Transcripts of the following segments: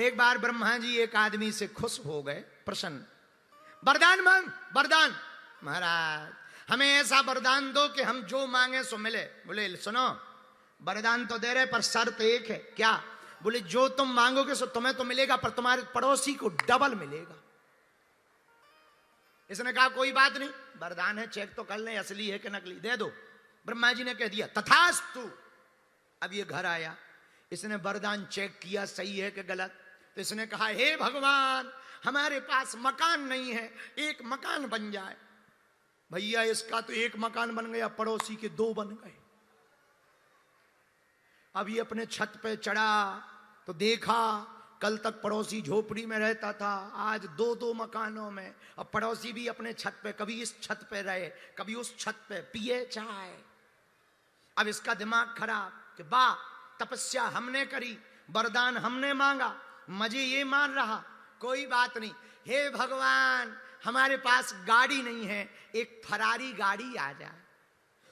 एक बार ब्रह्मा जी एक आदमी से खुश हो गए, प्रसन्न। वरदान मांग, वरदान। महाराज हमें ऐसा वरदान दो कि हम जो मांगे सो मिले। बोले सुनो, वरदान तो दे रहे पर शर्त एक है। क्या? बोले जो तुम मांगोगे सो तुम्हें तो मिलेगा, पर तुम्हारे पड़ोसी को डबल मिलेगा। इसने कहा कोई बात नहीं, वरदान है, चेक तो कर ले असली है कि नकली, दे दो। ब्रह्मा जी ने कह दिया तथास्तु। अब ये घर आया, इसने वरदान चेक किया सही है कि गलत। तो इसने कहा हे भगवान, हमारे पास मकान नहीं है, एक मकान बन जाए। भैया इसका तो एक मकान बन गया, पड़ोसी के दो बन गए। अब ये अपने छत पे चढ़ा तो देखा कल तक पड़ोसी झोपड़ी में रहता था, आज दो दो मकानों में। अब पड़ोसी भी अपने छत पे, कभी इस छत पे रहे कभी उस छत पे, पिए चाय। अब इसका दिमाग खराब कि वाह, तपस्या हमने करी, वरदान हमने मांगा, मजे ये मान रहा। कोई बात नहीं, हे भगवान हमारे पास गाड़ी नहीं है, एक फरारी गाड़ी आ जाए।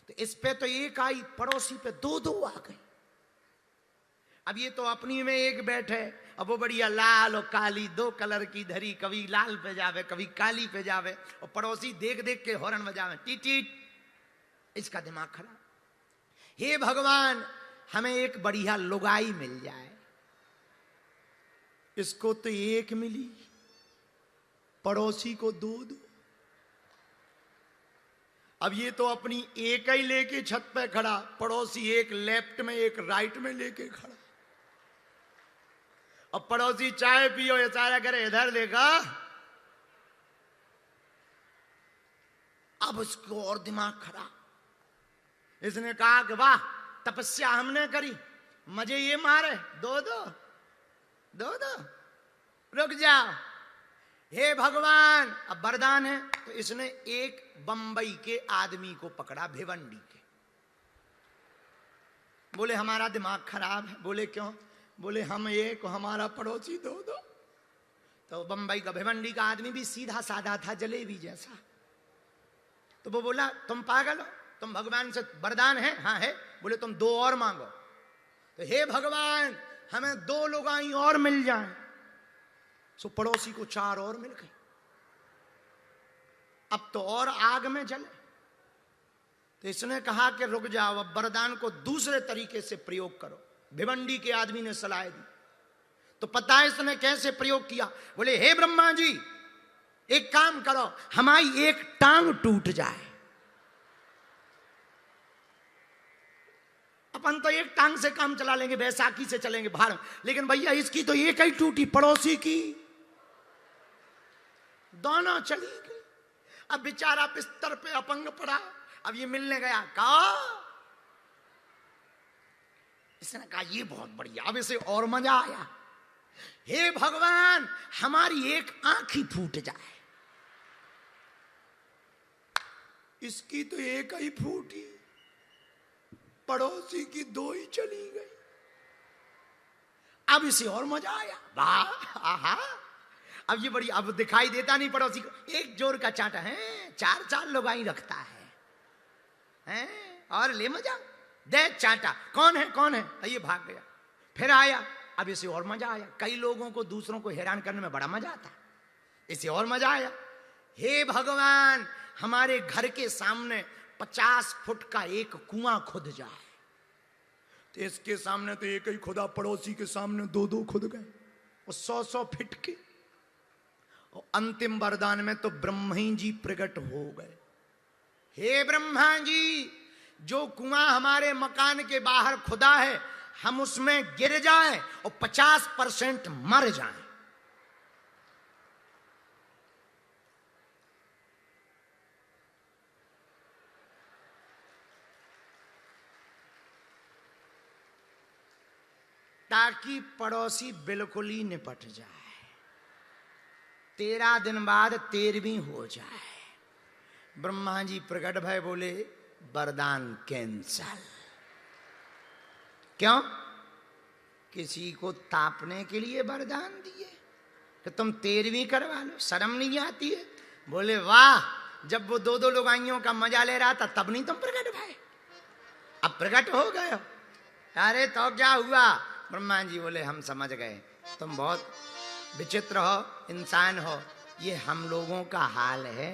तो इस पे तो एक आई, पड़ोसी पे दो दो आ गई। अब ये तो अपनी में एक बैठे, अब वो बढ़िया लाल और काली दो कलर की धरी, कभी लाल पे जावे कभी काली पे जावे, और पड़ोसी देख देख के हॉर्न बजावे टीट टीट। इसका दिमाग खराब। हे भगवान हमें एक बढ़िया लुगाई मिल जाए। इसको तो एक मिली, पड़ोसी को दो दो। अब ये तो अपनी एक ही लेके छत पे खड़ा, पड़ोसी एक लेफ्ट में एक राइट में लेके खड़ा। अब पड़ोसी चाय पियो इशारा करे इधर देखा। अब उसको और दिमाग खराब। इसने कहा कि वाह, तपस्या हमने करी, मजे ये मारे, दो दो दो दो। रुक जाओ, हे भगवान अब वरदान है। तो इसने एक बंबई के आदमी को पकड़ा, भिवंडी के। बोले हमारा दिमाग खराब है। बोले क्यों? बोले हम एक, हमारा पड़ोसी दो दो। तो बंबई का, भिवंडी का आदमी भी सीधा साधा था, जलेबी जैसा। तो वो बोला तुम पागल हो, तुम भगवान से वरदान है? हाँ है। बोले तुम दो और मांगो। तो हे भगवान हमें दो लुगाई और मिल जाएं। सो पड़ोसी को चार और मिल गई। अब तो और आग में जले। तो इसने कहा कि रुक जाओ, अब वरदान को दूसरे तरीके से प्रयोग करो। भिवंडी के आदमी ने सलाह दी। तो पता है इसने कैसे प्रयोग किया? बोले हे ब्रह्मा जी एक काम करो, हमारी एक टांग टूट जाए। अपन तो एक टांग से काम चला लेंगे, बैसाखी से चलेंगे बाहर, लेकिन भैया इसकी तो एक ही टूटी, पड़ोसी की दोनों चली गई। अब बेचारा बिस्तर पे अपंग पड़ा। अब ये मिलने गया, कहा इसने कहा ये बहुत बढ़िया। अब इसे और मजा आया। हे भगवान हमारी एक आंख ही फूट जाए। इसकी तो एक ही फूटी, पड़ोसी की दो ही चली गई। अब इसे और मजा आया। वाह आहा, अब ये बड़ी, अब दिखाई देता नहीं पड़ोसी को, एक जोर का चाटा है, चार चार लुगाई रखता है और ले मजा, दे चाटा, कौन है कौन है, ये भाग गया। फिर आया, अब इसे और मजा आया। कई लोगों को दूसरों को हैरान करने में बड़ा मजा आता, इसे और मजा आया। हे भगवान हमारे घर के सामने 50 फुट का एक कुआं खुद जाए। तो इसके सामने तो एक ही खुदा, पड़ोसी के सामने दो दो खुद गए, और 100-100 फीट के। और अंतिम वरदान में तो ब्रह्मा जी प्रकट हो गए। हे ब्रह्मा जी जो कुआं हमारे मकान के बाहर खुदा है, हम उसमें गिर जाएं और 50% मर जाएं। ताकि पड़ोसी बिल्कुल ही निपट जाए, 13 दिन बाद 13वीं हो जाए। ब्रह्मा जी प्रकट भय, बोले वरदान कैंसल। क्यों? किसी को तापने के लिए वरदान दिए कि तुम 13वीं करवा लो, शर्म नहीं आती है? बोले वाह, जब वो दो दो लुगाइयों का मजा ले रहा था तब नहीं तुम प्रकट भय, अब प्रकट हो गए हो। अरे तो क्या हुआ? ब्रह्मा जी बोले हम समझ गए, तुम बहुत विचित्र हो, इंसान हो। ये हम लोगों का हाल है,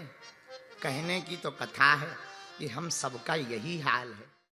कहने की तो कथा है, ये हम सबका यही हाल है।